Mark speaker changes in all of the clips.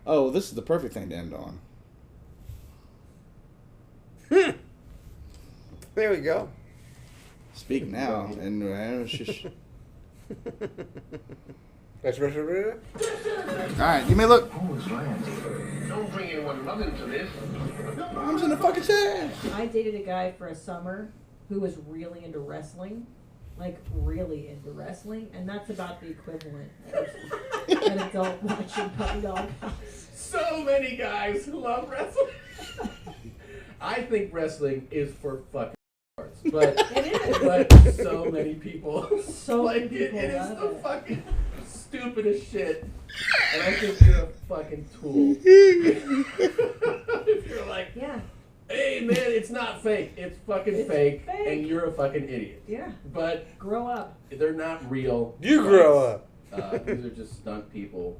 Speaker 1: Oh, this is the perfect thing to end on.
Speaker 2: There we go.
Speaker 1: Speak now, and
Speaker 2: That's Russia.
Speaker 1: all right, you may look.
Speaker 3: Don't bring anyone love into this.
Speaker 1: Mom's in the fucking chair.
Speaker 4: I dated a guy for a summer who was really into wrestling. Like, really into wrestling. And that's about the equivalent of an adult watching Puppy Dog House.
Speaker 5: So many guys who love wrestling. I think wrestling is for fucking parts. But
Speaker 4: It is.
Speaker 5: But so many people.
Speaker 4: So
Speaker 5: like,
Speaker 4: many people
Speaker 5: it is
Speaker 4: love
Speaker 5: the
Speaker 4: it.
Speaker 5: fucking stupidest shit. And I think you're a fucking tool. If you're like,
Speaker 4: Yeah.
Speaker 5: hey man, it's not fake. It's fucking
Speaker 4: It's
Speaker 5: fake,
Speaker 4: fake.
Speaker 5: and you're a fucking idiot.
Speaker 4: Yeah.
Speaker 5: But
Speaker 4: Grow up.
Speaker 5: they're not real.
Speaker 2: You grow up.
Speaker 5: These are just stunt people.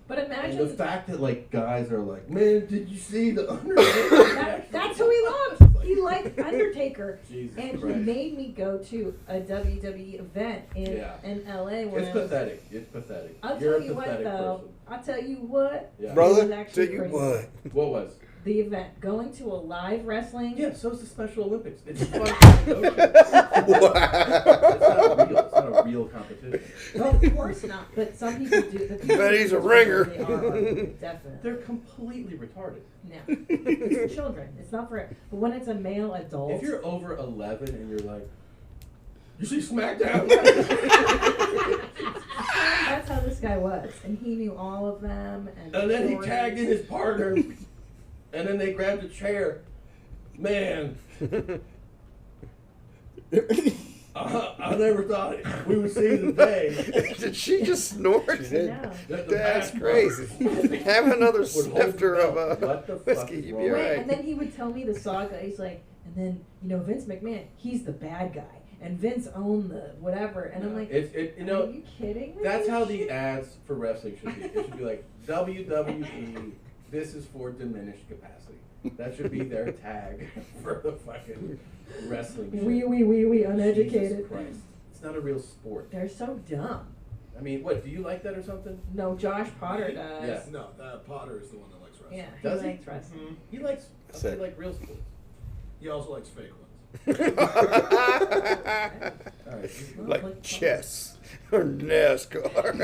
Speaker 4: But
Speaker 5: And
Speaker 4: imagine
Speaker 5: the fact that like guys are like, man, did you see the Undertaker?
Speaker 4: that's who he loved. He liked Undertaker.
Speaker 5: Jesus
Speaker 4: And he
Speaker 5: Christ.
Speaker 4: made me go to a WWE event in LA when
Speaker 5: It's
Speaker 4: I was,
Speaker 5: pathetic. It's pathetic.
Speaker 4: I'll
Speaker 5: You're
Speaker 4: tell you
Speaker 5: a
Speaker 4: what
Speaker 5: pathetic
Speaker 4: though.
Speaker 5: person.
Speaker 4: I'll tell you what.
Speaker 5: Yeah.
Speaker 4: It
Speaker 2: Brother,
Speaker 4: was actually
Speaker 2: tell you
Speaker 4: crazy.
Speaker 2: what.
Speaker 5: What was?
Speaker 4: The event, going to a live wrestling.
Speaker 5: Yeah, so is the Special Olympics. It's fun. It's not real. It's not a real competition.
Speaker 4: Well, of course not. But some people do. The people
Speaker 2: Bet
Speaker 4: who
Speaker 2: he's
Speaker 4: do
Speaker 2: a
Speaker 4: this
Speaker 2: ringer.
Speaker 4: They are, definitely.
Speaker 5: They're completely retarded.
Speaker 4: No. It's for children. It's not for. But when it's a male adult.
Speaker 5: If you're over 11 and you're like, you see SmackDown?
Speaker 4: That's how this guy was, and he knew all of them.
Speaker 5: And then he
Speaker 4: stories.
Speaker 5: tagged in his partner, and then they grabbed a chair. Man, I never thought we would see the day.
Speaker 2: Did she just snort?
Speaker 4: No.
Speaker 5: that the
Speaker 2: That's
Speaker 5: back
Speaker 2: crazy.
Speaker 5: bumper
Speaker 2: Have another
Speaker 5: would hold
Speaker 2: snifter
Speaker 5: the
Speaker 2: of
Speaker 5: belt. What the fuck
Speaker 2: whiskey,
Speaker 5: is
Speaker 2: you'd
Speaker 5: wrong?
Speaker 2: be
Speaker 4: Right,
Speaker 2: right.
Speaker 4: and then he would tell me the saga. He's like, and then Vince McMahon, he's the bad guy, and Vince owned the whatever. And I'm like,
Speaker 5: you
Speaker 4: are
Speaker 5: know,
Speaker 4: you kidding me?
Speaker 5: that's how the ads for wrestling should be. It should be like WWE. This is for diminished capacity. That should be their tag for the fucking wrestling. shit.
Speaker 4: We uneducated.
Speaker 5: Jesus Christ. It's not a real sport.
Speaker 4: They're so dumb.
Speaker 5: I mean, what, do you like that or something?
Speaker 4: No, Josh Potter does.
Speaker 5: Yeah.
Speaker 6: No, Potter is the one that likes wrestling.
Speaker 4: Yeah,
Speaker 5: Does
Speaker 4: he
Speaker 5: he?
Speaker 4: likes wrestling.
Speaker 5: He likes,
Speaker 1: That's it.
Speaker 5: like real sports.
Speaker 6: He also likes fake ones.
Speaker 5: All right.
Speaker 4: Well,
Speaker 2: Like chess or NASCAR.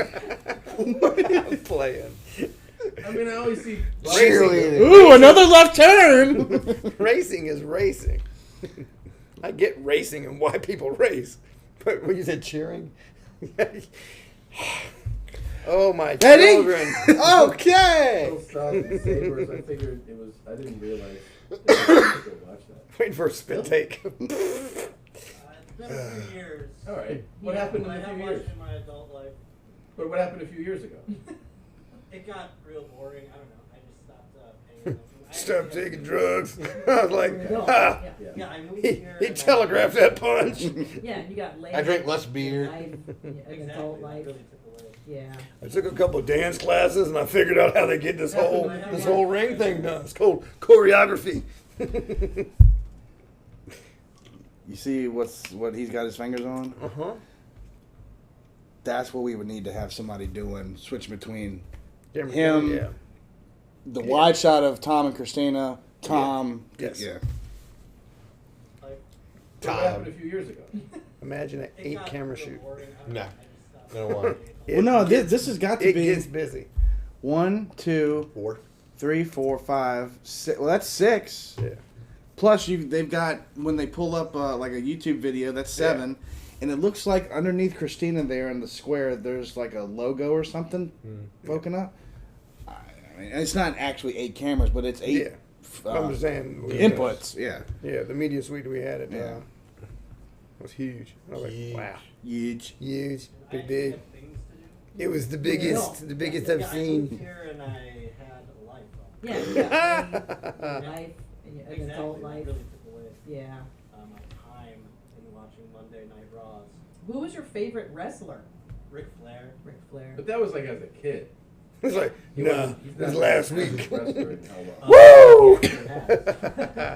Speaker 2: I'm playing.
Speaker 5: I mean, I always see
Speaker 2: Cheerleading.
Speaker 1: Ooh, another left turn.
Speaker 2: Racing is racing. I get racing and why people race. But when you said cheering, oh my
Speaker 1: Ready?
Speaker 2: children. Okay.
Speaker 5: little stuff and sabers. I figured it was. I didn't realize. That I could watch that.
Speaker 2: Waiting for a spit take.
Speaker 7: It's been a few years.
Speaker 5: All right. What
Speaker 4: Yeah.
Speaker 5: happened
Speaker 7: I
Speaker 5: in a
Speaker 7: have
Speaker 5: few
Speaker 7: watched
Speaker 5: years?
Speaker 7: in my adult life.
Speaker 5: But what happened a few years ago?
Speaker 7: It got real boring. I don't know. I just stopped paying attention. I
Speaker 2: Stop
Speaker 7: actually-
Speaker 2: taking drugs. I was like,
Speaker 4: No,
Speaker 2: ah.
Speaker 4: yeah.
Speaker 5: Yeah.
Speaker 7: Yeah, I moved
Speaker 2: He
Speaker 7: here.
Speaker 2: he telegraphed that punch.
Speaker 4: Yeah, you got late.
Speaker 8: I drink less beer.
Speaker 4: Life,
Speaker 7: Exactly.
Speaker 4: adult
Speaker 7: It
Speaker 4: life.
Speaker 7: really took away.
Speaker 4: Yeah.
Speaker 2: I took a couple of dance classes and I figured out how they get this whole ring thing done. It's called choreography.
Speaker 1: You see what he's got his fingers on?
Speaker 2: Uh-huh.
Speaker 1: That's what we would need to have somebody doing, switching between
Speaker 2: Him,
Speaker 1: Him. the wide shot of Tom and Christina, Tom.
Speaker 2: Yes.
Speaker 1: Yeah.
Speaker 7: Like,
Speaker 5: What happened a few years ago?
Speaker 2: Imagine an
Speaker 7: it got
Speaker 2: 8-camera
Speaker 7: real
Speaker 2: shoot.
Speaker 7: boring. I don't
Speaker 8: No.
Speaker 7: know. I just stopped
Speaker 8: I don't want it.
Speaker 1: Well, no, this has got to
Speaker 2: It
Speaker 1: be
Speaker 2: gets busy.
Speaker 1: 1, 2,
Speaker 8: 4.
Speaker 1: 3, 4, 5, 6. Well, that's 6.
Speaker 2: Yeah.
Speaker 1: Plus, they've got when they pull up like a YouTube video, that's 7, and it looks like underneath Christina there in the square, there's like a logo or something poking up. I mean, it's not actually 8 cameras, but it's 8
Speaker 2: I'm just saying.
Speaker 1: inputs. Yeah,
Speaker 2: Yeah, the media suite we had it
Speaker 1: Yeah.
Speaker 2: was huge. I was
Speaker 8: Huge.
Speaker 2: like, wow.
Speaker 1: huge.
Speaker 2: Huge.
Speaker 7: I
Speaker 2: Big,
Speaker 7: actually
Speaker 2: big.
Speaker 7: had things to do.
Speaker 2: It was the biggest I've
Speaker 7: Yeah, I moved
Speaker 2: seen.
Speaker 7: here and I had a life.
Speaker 4: Yeah, you got your life and your
Speaker 7: Exactly.
Speaker 4: adult
Speaker 7: It
Speaker 4: life.
Speaker 7: really took away
Speaker 4: Yeah.
Speaker 7: my time in watching Monday Night Raws.
Speaker 4: Who was your favorite wrestler?
Speaker 7: Ric Flair.
Speaker 4: Ric Flair.
Speaker 5: But that was like as a kid.
Speaker 2: It's like,
Speaker 5: He
Speaker 2: no,
Speaker 5: wasn't- he's
Speaker 2: it was
Speaker 5: not
Speaker 2: last
Speaker 5: an
Speaker 2: week.
Speaker 5: active wrestler in how long.
Speaker 2: Woo!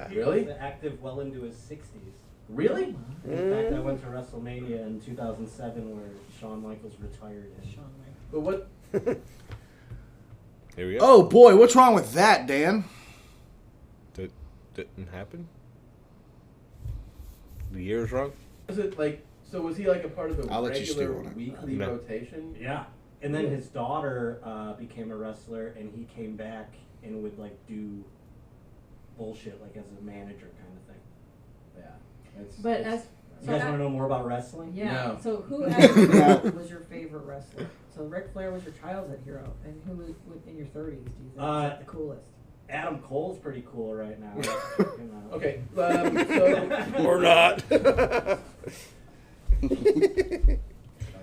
Speaker 7: He
Speaker 5: Really?
Speaker 7: was active well into his 60s.
Speaker 5: Really?
Speaker 7: In fact, I went to WrestleMania in 2007 where Shawn Michaels retired. And
Speaker 4: Shawn Michaels.
Speaker 5: But what?
Speaker 8: Here we go.
Speaker 1: Oh boy, what's wrong with that, Dan?
Speaker 8: That didn't happen? The year's wrong?
Speaker 5: Was it like, so was he like a part of the
Speaker 1: I'll let you stew
Speaker 5: regular
Speaker 1: on it.
Speaker 5: weekly
Speaker 8: No.
Speaker 5: rotation?
Speaker 7: Yeah. And then his daughter became a wrestler, and he came back and would like do bullshit like as a manager kind of thing.
Speaker 5: Yeah.
Speaker 4: But as
Speaker 7: You guys want to know more about wrestling?
Speaker 4: yeah,
Speaker 5: No.
Speaker 4: so who as a child was your favorite wrestler? So Ric Flair was your childhood hero, and who was in your 30s? Do you think is the coolest?
Speaker 7: Adam Cole's pretty cool right now. You know.
Speaker 5: Okay, so
Speaker 2: Or not.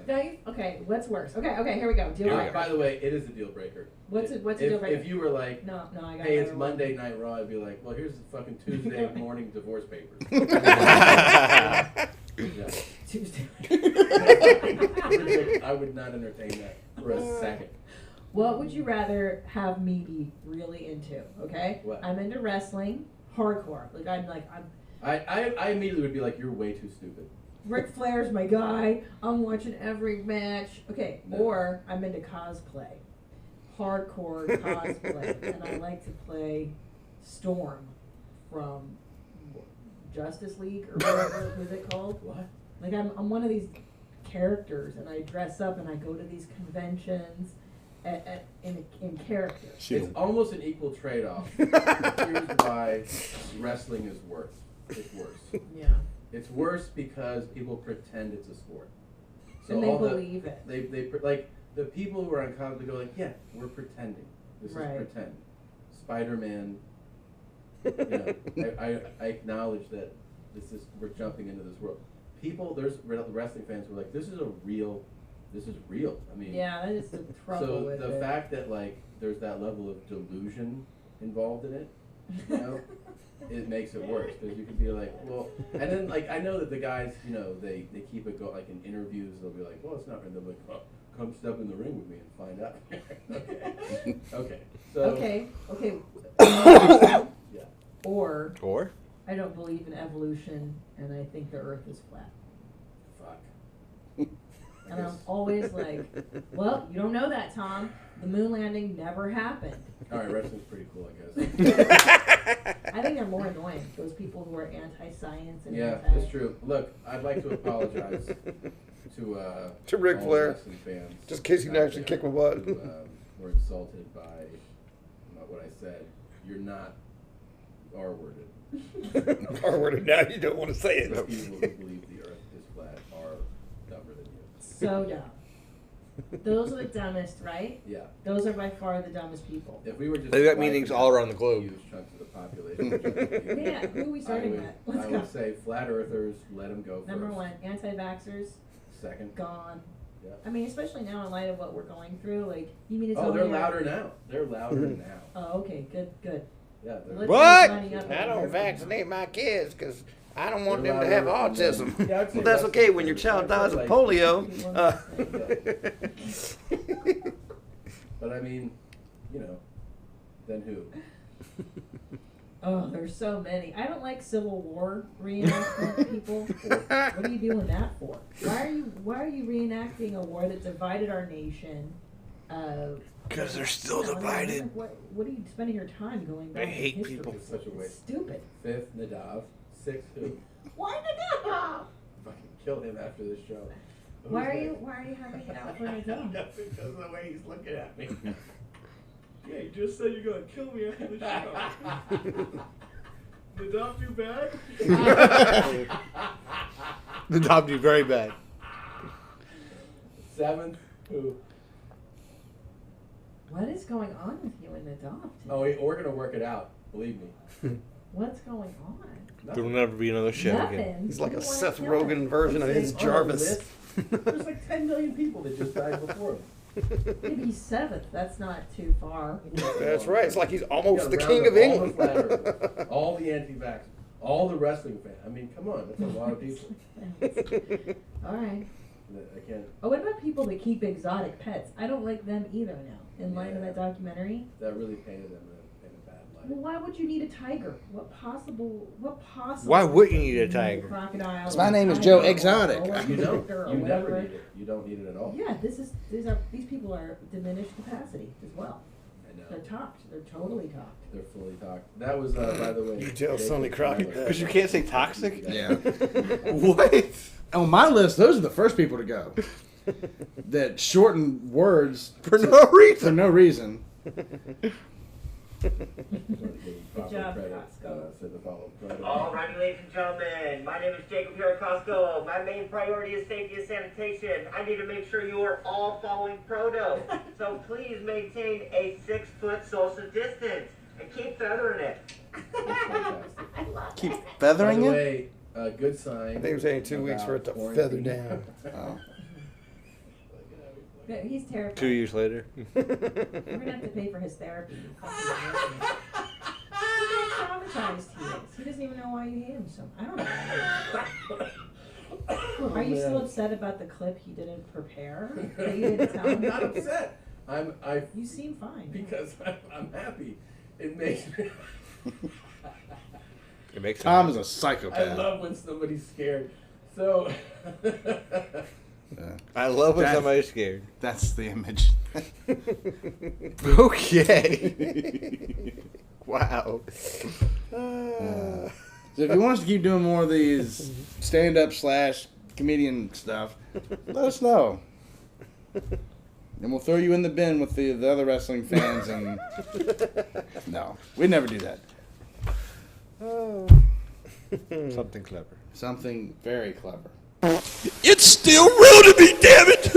Speaker 4: No, okay, what's worse? Okay, here we go. Deal breaker.
Speaker 5: by the way, it is a deal breaker.
Speaker 4: What's a
Speaker 5: If-
Speaker 4: deal breaker?
Speaker 5: If you were like,
Speaker 4: No, I got
Speaker 5: hey, it's
Speaker 4: another one.
Speaker 5: Monday Night Raw, I'd be like, well, here's the fucking Tuesday morning divorce papers. Yeah.
Speaker 4: Tuesday.
Speaker 5: I would not entertain that for a second.
Speaker 4: What would you rather have me be really into? Okay,
Speaker 5: What?
Speaker 4: I'm into wrestling, hardcore. I'm
Speaker 5: I immediately would be like, you're way too stupid.
Speaker 4: Ric Flair's my guy. I'm watching every match. Okay,
Speaker 5: No.
Speaker 4: or I'm into cosplay, hardcore cosplay, and I like to play Storm from Justice League or whatever was it called.
Speaker 5: What?
Speaker 4: Like I'm one of these characters, and I dress up and I go to these conventions in character.
Speaker 5: It's almost an equal trade-off. Here's why wrestling is worse. It's worse.
Speaker 4: Yeah,
Speaker 5: It's worse because people pretend it's a sport.
Speaker 4: and they
Speaker 5: all
Speaker 4: believe it.
Speaker 5: Like the people who are on comedy go like, yeah, we're pretending. This
Speaker 4: Right.
Speaker 5: is pretend. Spider-Man. You know, I acknowledge that we're jumping into this world. There's wrestling fans who are like, this is real. I mean,
Speaker 4: Yeah, that is the trouble
Speaker 5: so
Speaker 4: with
Speaker 5: the
Speaker 4: it.
Speaker 5: fact that like there's that level of delusion involved in it, you know, it makes it worse because you can be like, well, and then like I know that the guys, you know, they keep it go like in interviews they'll be like, well, it's not, and they'll be like, oh, come step in the ring with me and find out. Okay, so
Speaker 4: Okay.
Speaker 5: yeah,
Speaker 4: Or
Speaker 8: Or?
Speaker 4: I don't believe in evolution, and I think the Earth is flat.
Speaker 5: fuck. I
Speaker 4: And I'm
Speaker 5: guess-
Speaker 4: always like, well, you don't know that, Tom. The moon landing never happened.
Speaker 5: all right, wrestling's pretty cool, I guess.
Speaker 4: I think they're more annoying, those people who are anti-science and
Speaker 5: Yeah,
Speaker 4: anti...
Speaker 5: it's true. Look, I'd like to apologize to
Speaker 2: Ric
Speaker 5: all
Speaker 2: Flair.
Speaker 5: wrestling fans.
Speaker 2: Just in case you can
Speaker 5: out
Speaker 2: actually
Speaker 5: there
Speaker 2: kick my butt.
Speaker 5: who, were insulted by what I said. You're not R-worded.
Speaker 2: R-worded now, you don't want to say
Speaker 5: The
Speaker 2: it.
Speaker 5: people who believe the Earth is flat are dumber than you.
Speaker 4: So dumb. Those are the dumbest, right?
Speaker 5: Yeah.
Speaker 4: Those are by far the dumbest people.
Speaker 5: If we were just
Speaker 8: They've got
Speaker 5: wiping
Speaker 8: meetings
Speaker 5: out
Speaker 8: all around the globe.
Speaker 5: Huge chunks of the population.
Speaker 4: Yeah, who are we starting with? Let's
Speaker 5: I
Speaker 4: go.
Speaker 5: would say flat earthers, let them go
Speaker 4: Number
Speaker 5: first.
Speaker 4: one, anti-vaxxers,
Speaker 5: Second.
Speaker 4: gone.
Speaker 5: Yeah.
Speaker 4: I mean, especially now in light of what we're going through, like, you mean it's
Speaker 5: Oh,
Speaker 4: only
Speaker 5: they're
Speaker 4: a-
Speaker 5: louder now. They're louder now.
Speaker 4: Oh, okay, good.
Speaker 5: Yeah. They're,
Speaker 4: Let's
Speaker 8: What?
Speaker 4: keep lining up
Speaker 2: I
Speaker 4: over
Speaker 2: don't
Speaker 4: here.
Speaker 2: vaccinate my kids because I don't want
Speaker 5: They're
Speaker 2: them to have
Speaker 5: louder than-
Speaker 2: autism.
Speaker 5: Yeah, I'd say
Speaker 2: Well, that's
Speaker 5: that's-
Speaker 2: okay when your child dies of
Speaker 5: like-
Speaker 2: polio.
Speaker 5: But I mean, you know, then who?
Speaker 4: Oh, there's so many. I don't like Civil War reenactment people. What are you doing that for? Why are you reenacting a war that divided our nation?
Speaker 8: 'Cause they're still
Speaker 4: you know,
Speaker 8: divided.
Speaker 4: like, what are you spending your time going back?
Speaker 8: They
Speaker 4: in
Speaker 8: hate
Speaker 4: history
Speaker 8: people.
Speaker 5: It's such a
Speaker 4: for?
Speaker 5: waste.
Speaker 4: Stupid.
Speaker 5: Fifth, Nadav. Sixth, who?
Speaker 4: Why Nadav?
Speaker 5: Fucking kill him after this show.
Speaker 4: Why are
Speaker 5: Who's
Speaker 4: you
Speaker 5: next?
Speaker 4: having it out for Nadav?
Speaker 5: Because of the way he's looking at me.
Speaker 6: Yeah, you just said you're gonna kill me after the show. Did Dom do bad?
Speaker 8: The top do very bad.
Speaker 5: Seventh, who?
Speaker 4: What is going on with you and Nadav?
Speaker 5: Oh, we're gonna work it out. Believe me.
Speaker 4: What's going on?
Speaker 8: There will never be another show
Speaker 4: Nothing.
Speaker 8: again.
Speaker 2: He's like a
Speaker 4: People wanna
Speaker 2: Seth
Speaker 4: kill him.
Speaker 2: Rogen version of his
Speaker 5: On the
Speaker 2: Jarvis.
Speaker 5: list, There's like 10 million people that just died before him.
Speaker 4: Maybe seventh. That's not too far.
Speaker 2: That's right. It's like he's
Speaker 5: You
Speaker 2: almost
Speaker 5: gotta
Speaker 2: the
Speaker 5: round
Speaker 2: king
Speaker 5: up
Speaker 2: of England.
Speaker 5: All the flat earthers, all the anti-vaxxers, all the wrestling fans. I mean, come on, that's a lot of people.
Speaker 4: All right.
Speaker 5: I can't.
Speaker 4: Oh, what about people that keep exotic pets? I don't like them either now. In light of that documentary.
Speaker 5: That really painted them in a bad light.
Speaker 4: Well, why would you need a tiger? What possible?
Speaker 8: Why would you need a tiger?
Speaker 4: Crocodile.
Speaker 1: 'Cause my name is Joe
Speaker 4: tiger,
Speaker 1: Exotic.
Speaker 4: or
Speaker 5: You don't.
Speaker 4: tiger, or
Speaker 5: You never
Speaker 4: whatever.
Speaker 5: need it. You don't need it at all.
Speaker 4: Yeah, these people are diminished capacity as well.
Speaker 5: I know.
Speaker 4: they're talked. They're totally talked.
Speaker 5: They're fully talked. That was, by the way.
Speaker 2: You tell
Speaker 5: Jacob
Speaker 2: Sonny Crockett
Speaker 5: Tyler.
Speaker 2: that.
Speaker 8: Because you can't say toxic?
Speaker 1: Yeah.
Speaker 8: What?
Speaker 1: On my list, those are the first people to go. That shorten words
Speaker 8: For no
Speaker 1: for
Speaker 8: reason.
Speaker 1: no reason.
Speaker 5: Good
Speaker 4: job, Costco.
Speaker 9: Alrighty, ladies and gentlemen, my name is Jacob here at Costco. My main priority is safety and sanitation. I need to make sure you are all following proto. So please maintain a 6-foot social distance and keep feathering it.
Speaker 4: I love
Speaker 1: Keep
Speaker 4: it.
Speaker 1: feathering
Speaker 5: By the
Speaker 1: it?
Speaker 5: way, a good sign.
Speaker 2: I think it was only 2 weeks for it to feather down.
Speaker 1: Oh.
Speaker 4: Yeah, he's terrified.
Speaker 8: 2 years later.
Speaker 4: We're gonna have to pay for his therapy. Look how traumatized he is. He doesn't even know why you hate him so much. I don't know. Are you still upset about the clip he didn't prepare? That you didn't tell
Speaker 5: I'm
Speaker 4: him?
Speaker 5: not upset. I
Speaker 4: You seem fine.
Speaker 5: because I'm happy. It makes me.
Speaker 8: It makes
Speaker 1: Tom is a
Speaker 5: I
Speaker 1: psychopath.
Speaker 5: love when somebody's scared. So.
Speaker 1: Yeah.
Speaker 8: I love when
Speaker 1: That-
Speaker 8: somebody's scared.
Speaker 1: That's the image.
Speaker 8: Okay. Wow.
Speaker 1: So if you want us to keep doing more of these stand-up / comedian stuff, let us know. And we'll throw you in the bin with the other wrestling fans. And no, we'd never do that.
Speaker 8: Something clever.
Speaker 1: Something very clever.
Speaker 8: It's still real to me, damn it!